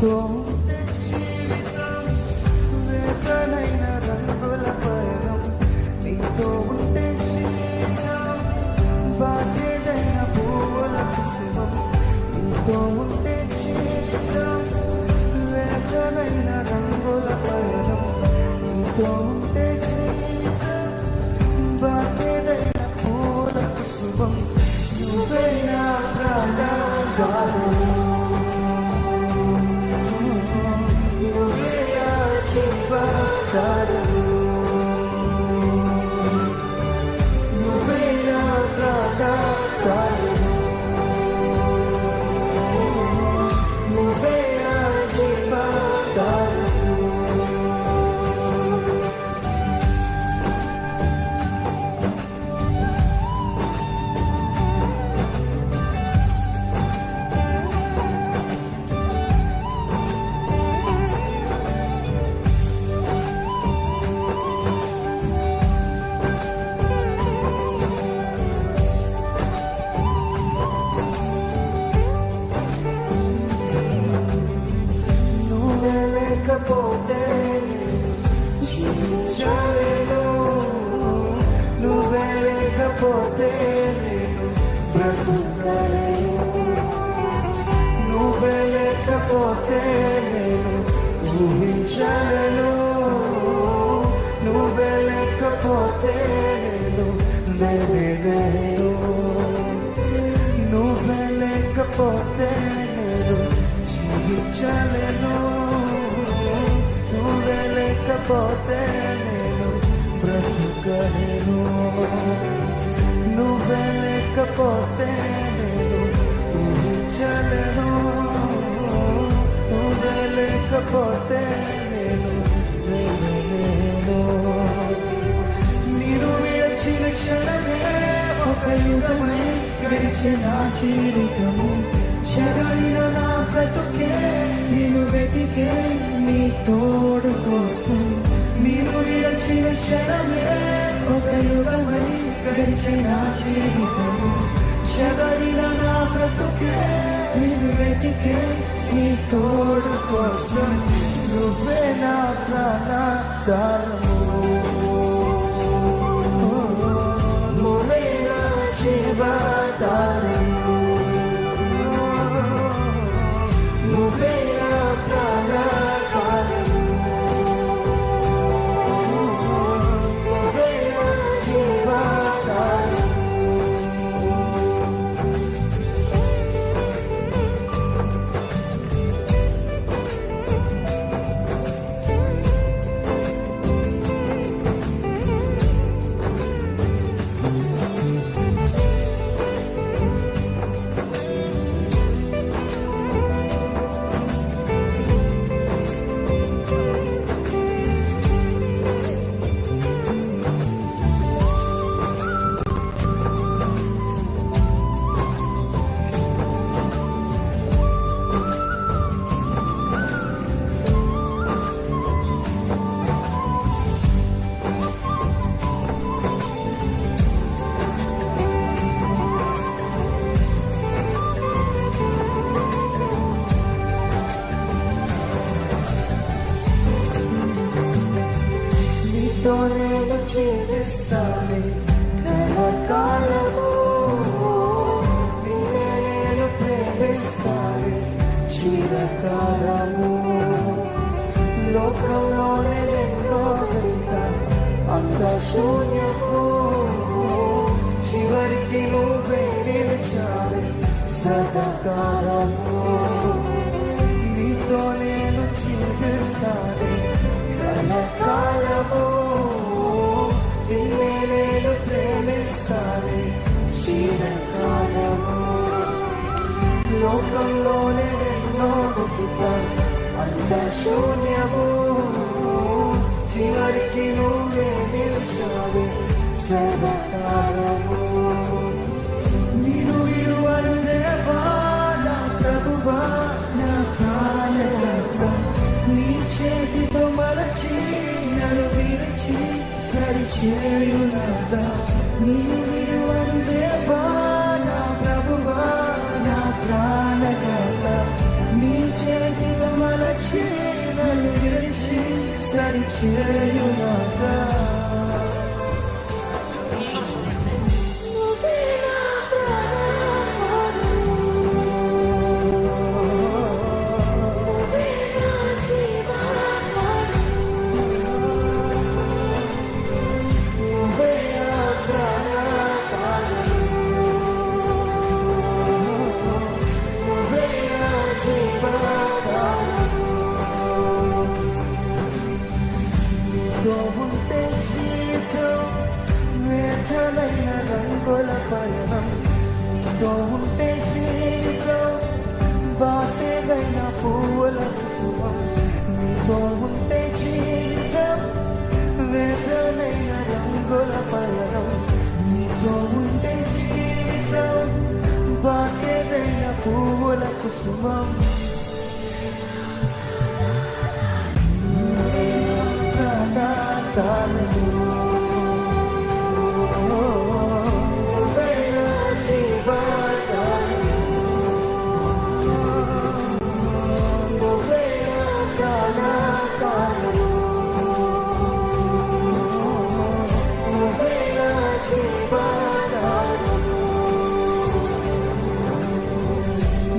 నీతో ఉంటే జీవితం వేదనైన రంగుల పయనం, నీతో ఉంటే జీవితం బాధ్యతైన పువ్వుల కుసుమం, నీతో ఉంటే జీవితం వేదనైన రంగుల పయనం, నీతో ఉంటే జీవితం బాధ్యతైన పువ్వుల కుసుమం. నువ్వే నా ప్రాణాధారము, నువ్వే నా జీవాధారము, నువ్వే నా ప్రాణాధారము, నువ్వే నా జీవాధారము. లేకపోతే జీవించలేను, నువ్వే లేకపోతే నేను బ్రతుకలేను, నువ్వే లేకపోతే నేను జీవించలేను, నువ్వే లేకపోతే నేను వెదగలేను, నువ్వే లేకపోతే నేను జీవించలేను, నువ్వే లేకపోతే నేను బ్రతుకలేను, నువ్వే లేకపోతే నేను ఊహించలేను, నువ్వే లేకపోతే నేను వెళ్ళలేను. నేను విడచిన క్షణమే ఒక యుగమై గడిచిన జీవితము, చెరగిన నా బ్రతుకే నిన్ను వెతికే నీ తోడు కోసం. నేను విడచిన క్షణమే ఒక యుగమై గడిచిన జీవితము, చెరగిన నా బ్రతుకే నిన్ను వెతికే నీ తోడు కోసం. నువ్వే నా ప్రాణాధారము, నువ్వే నా జీవాధారము, నువ్వే నా ప్రాణాధారము, నువ్వే నా జీవాధారము. నీతో నేను జీవిస్తాను కలకాలము, నిన్నే నేను ప్రేమిస్తాను చిరకాలము. లోకంలోనే ఎన్నో అంత శూన్యము, చివరికి నువ్వే నిలిచావు సదాకాలము. నీతో నేను జీవిస్తాను కలకాలము, నిన్నే నేను ప్రేమిస్తాను చిరకాలము. లోకంలోనే ఎన్నో అంత శూన్యము, చివరికి నువ్వే నిలిచావు సదాకాలము. నిన్ను విడువను దేవా నా ప్రభువా నా ప్రాణకర్త, నీ చేతితో మలచి నన్ను విడిచి సరిచేయునాదా. నిన్ను విడువను దేవా నా ప్రభువా నా ప్రాణకర్త, నీ చేతితో మరచి నన్ను విడిచి సరిచేయునాథా ఉంటే జీవితం వేదనైన రంగుల పయనం నీతో ఉంటే జీవితం బాటేదైన పువ్వుల కుసుమం నీతో ఉంటే జీవితం వేదనైన రంగుల పయనం నీతో ఉంటే జీవితం బాటేదైన పువ్వుల కుసుమం